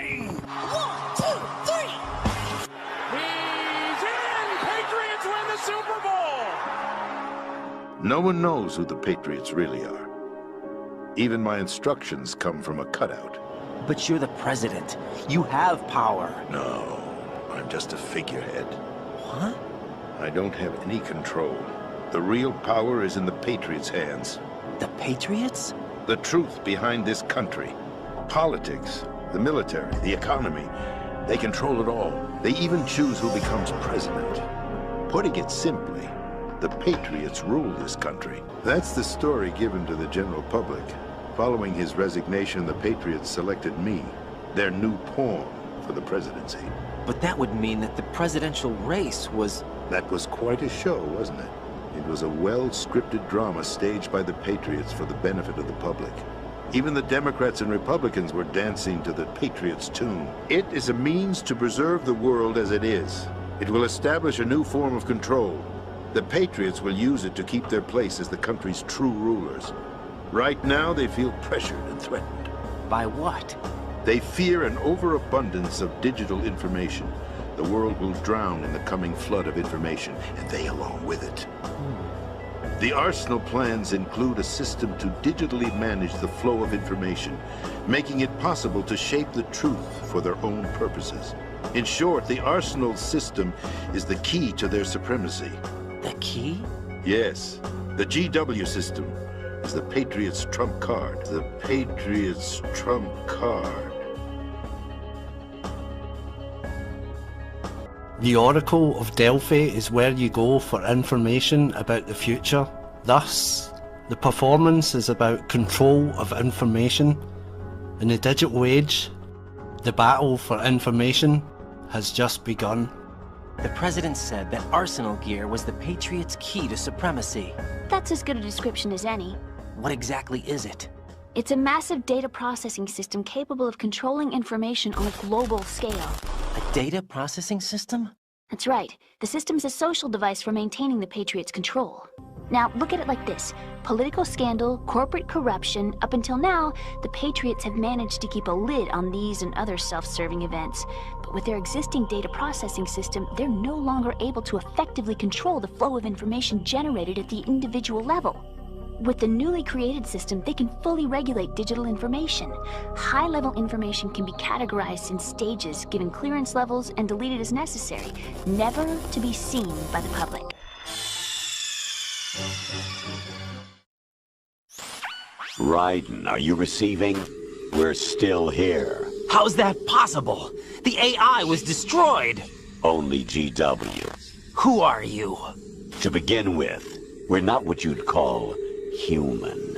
3. 1, 2, 3. He's in! Patriots win the Super Bowl! No one knows who the Patriots really are. Even my instructions come from a cutout. But you're the president. You have power. No, I'm just a figurehead. What? I don't have any control. The real power is in the Patriots' hands. The Patriots? The truth behind this country. Politics, the military, the economy. They control it all. They even choose who becomes president. Putting it simply, the Patriots rule this country. That's the story given to the general public. Following his resignation, the Patriots selected me, their new pawn for the presidency. But that would mean that the presidential race was... That was quite a show, wasn't it? It was a well-scripted drama staged by the Patriots for the benefit of the public. Even the Democrats and Republicans were dancing to the Patriots' tune. It is a means to preserve the world as it is. It will establish a new form of control. The Patriots will use it to keep their place as the country's true rulers. Right now, they feel pressured and threatened. By what? They fear an overabundance of digital information. The world will drown in the coming flood of information, and they along with it. The arsenal plans include a system to digitally manage the flow of information, making it possible to shape the truth for their own purposes. In short, the arsenal system is the key to their supremacy. The key? Yes, the GW system is the Patriots' trump card. The Patriots' trump card. The Oracle of Delphi is where you go for information about the future. Thus, the performance is about control of information. In the digital age, the battle for information has just begun. The president said that arsenal gear was the Patriots' key to supremacy. That's as good a description as any. What exactly is it? It's a massive data processing system capable of controlling information on a global scale. A data processing system? That's right. The system's a social device for maintaining the Patriots' control. Now, look at it like this. Political scandal, corporate corruption, up until now, the Patriots have managed to keep a lid on these and other self-serving events. But with their existing data processing system, they're no longer able to effectively control the flow of information generated at the individual level. With the newly created system, they can fully regulate digital information. High-level information can be categorized in stages, given clearance levels, and deleted as necessary, never to be seen by the public. Raiden, are you receiving? We're still here. How's that possible? The AI was destroyed! Only GW. Who are you? To begin with, we're not what you'd call human.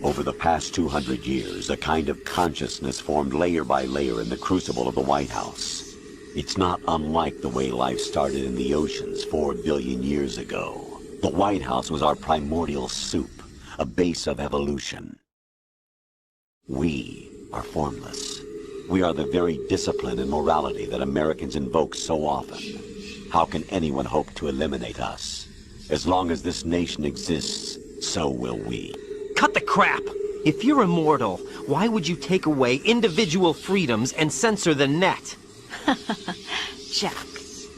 Over the past 200 years, a kind of consciousness formed layer by layer in the crucible of the White House. It's not unlike the way life started in the oceans 4 billion years ago. The White House was our primordial soup, a base of evolution. We are formless. We are the very discipline and morality that Americans invoke so often. How can anyone hope to eliminate us? As long as this nation exists, so will we. Cut the crap! If you're immortal, why would you take away individual freedoms and censor the net? Jack,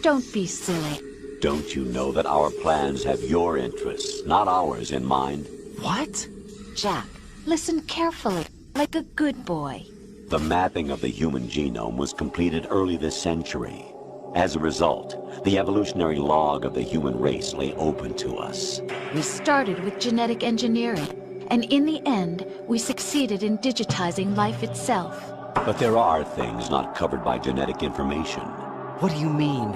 don't be silly. Don't you know that our plans have your interests, not ours, in mind? What? Jack, listen carefully, like a good boy. The mapping of the human genome was completed early this century. As a result, the evolutionary log of the human race lay open to us. We started with genetic engineering, and in the end, we succeeded in digitizing life itself. But there are things not covered by genetic information. What do you mean?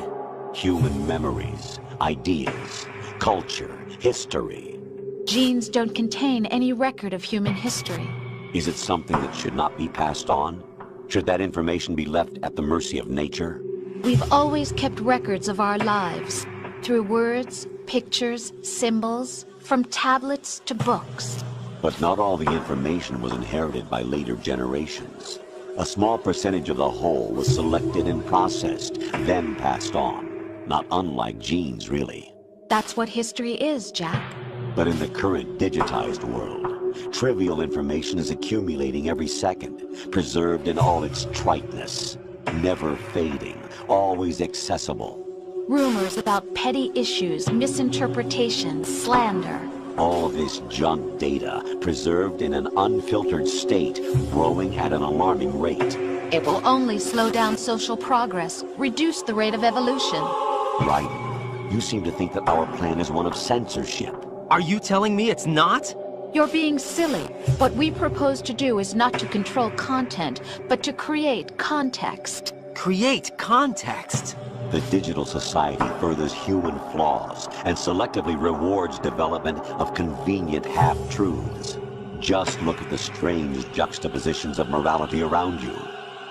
Human memories, ideas, culture, history. Genes don't contain any record of human history. Is it something that should not be passed on? Should that information be left at the mercy of nature? We've always kept records of our lives, through words, pictures, symbols, from tablets to books. But not all the information was inherited by later generations. A small percentage of the whole was selected and processed, then passed on. Not unlike genes, really. That's what history is, Jack. But in the current digitized world, Trivial information is accumulating every second, preserved in all its triteness, never fading, always accessible. Rumors about petty issues, misinterpretations, slander. All this junk data, preserved in an unfiltered state, growing at an alarming rate. It will only slow down social progress, reduce the rate of evolution. Right. You seem to think that our plan is one of censorship. Are you telling me it's not? You're being silly. What we propose to do is not to control content, but to create context. Create context? The digital society furthers human flaws and selectively rewards development of convenient half-truths. Just look at the strange juxtapositions of morality around you.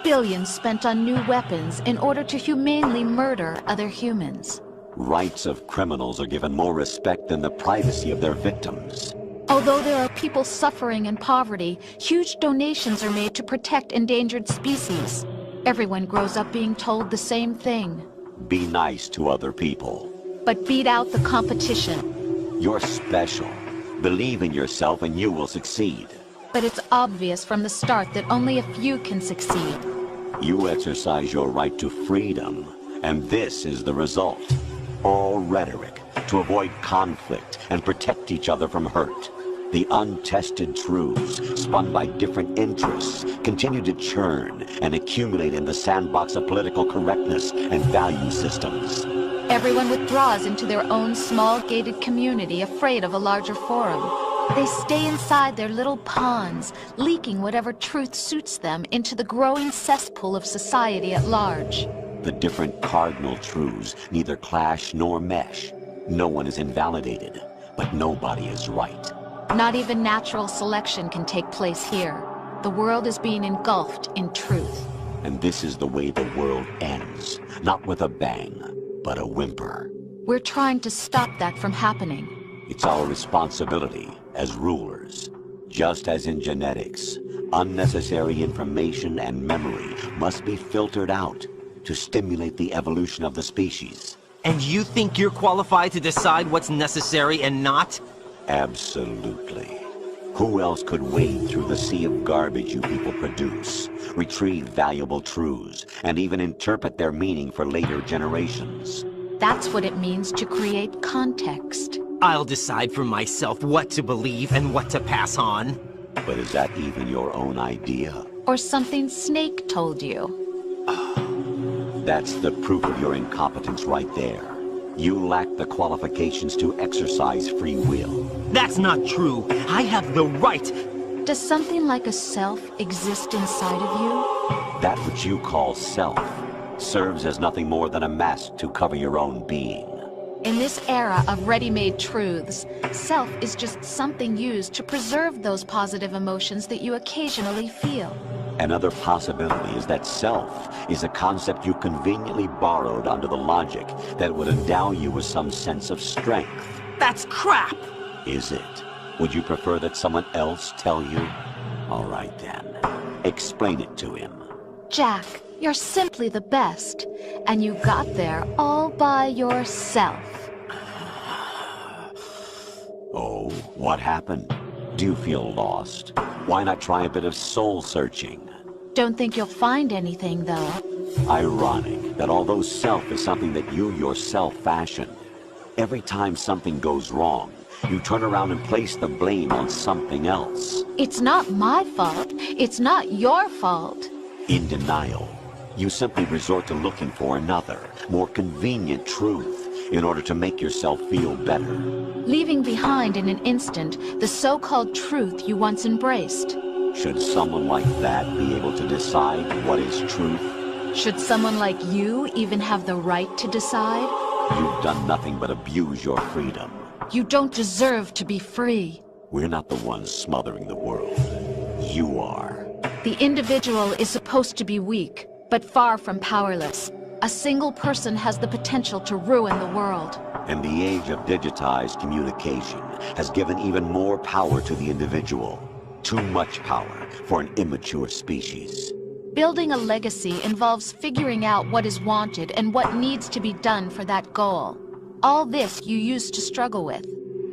Billions spent on new weapons in order to humanely murder other humans. Rights of criminals are given more respect than the privacy of their victims. Although there are people suffering in poverty, huge donations are made to protect endangered species. Everyone grows up being told the same thing. Be nice to other people. But beat out the competition. You're special. Believe in yourself and you will succeed. But it's obvious from the start that only a few can succeed. You exercise your right to freedom, and this is the result. All rhetoric to avoid conflict and protect each other from hurt. The untested truths, spun by different interests, continue to churn and accumulate in the sandbox of political correctness and value systems. Everyone withdraws into their own small gated community, afraid of a larger forum. They stay inside their little ponds, leaking whatever truth suits them into the growing cesspool of society at large. The different cardinal truths neither clash nor mesh. No one is invalidated, but nobody is right. Not even natural selection can take place here. The world is being engulfed in truth. And this is the way the world ends. Not with a bang, but a whimper. We're trying to stop that from happening. It's our responsibility as rulers. Just as in genetics, unnecessary information and memory must be filtered out to stimulate the evolution of the species. And you think you're qualified to decide what's necessary and not? Absolutely. Who else could wade through the sea of garbage you people produce, retrieve valuable truths, and even interpret their meaning for later generations? That's what it means to create context. I'll decide for myself what to believe and what to pass on. But is that even your own idea? Or something Snake told you? That's the proof of your incompetence right there. You lack the qualifications to exercise free will. That's not true. I have the right. Does something like a self exist inside of you? That which you call self serves as nothing more than a mask to cover your own being. In this era of ready-made truths, self is just something used to preserve those positive emotions that you occasionally feel. Another possibility is that self is a concept you conveniently borrowed under the logic that would endow you with some sense of strength. That's crap! Is it? Would you prefer that someone else tell you? All right then. Explain it to him. Jack, you're simply the best, and you got there all by yourself. Oh, what happened? Do you feel lost? Why not try a bit of soul-searching? Don't think you'll find anything, though. Ironic that although self is something that you yourself fashioned, every time something goes wrong, you turn around and place the blame on something else. It's not my fault. It's not your fault. In denial, you simply resort to looking for another, more convenient truth in order to make yourself feel better. Leaving behind in an instant the so-called truth you once embraced. Should someone like that be able to decide what is truth? Should someone like you even have the right to decide? You've done nothing but abuse your freedom. You don't deserve to be free. We're not the ones smothering the world. You are. The individual is supposed to be weak, but far from powerless. A single person has the potential to ruin the world. And the age of digitized communication has given even more power to the individual. Too much power for an immature species. Building a legacy involves figuring out what is wanted and what needs to be done for that goal. All this you used to struggle with.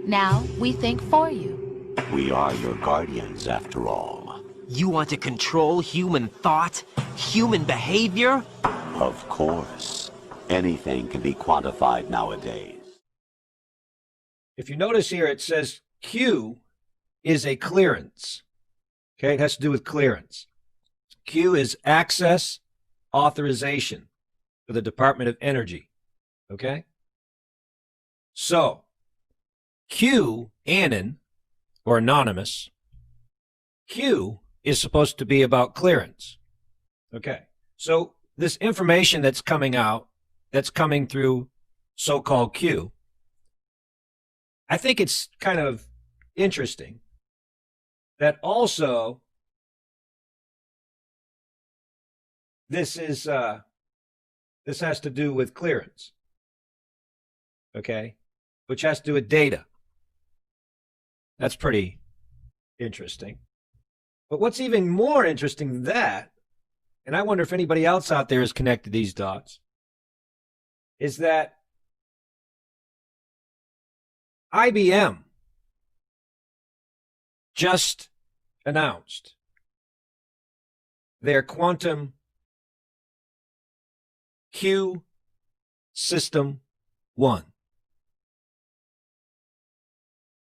Now we think for you. We are your guardians, after all. You want to control human thought? Human behavior? Of course. Anything can be quantified nowadays. If you notice here, it says Q is a clearance. Okay, it has to do with clearance. Q is access authorization for the Department of Energy. Okay? So, Q, Anon, or anonymous, Q is supposed to be about clearance. Okay, so this information that's coming out, that's coming through so-called Q, I think it's kind of interesting that also this has to do with clearance, okay, which has to do with data. That's pretty interesting. But what's even more interesting than that, and I wonder if anybody else out there has connected these dots, is that IBM just announced their quantum Q System 1.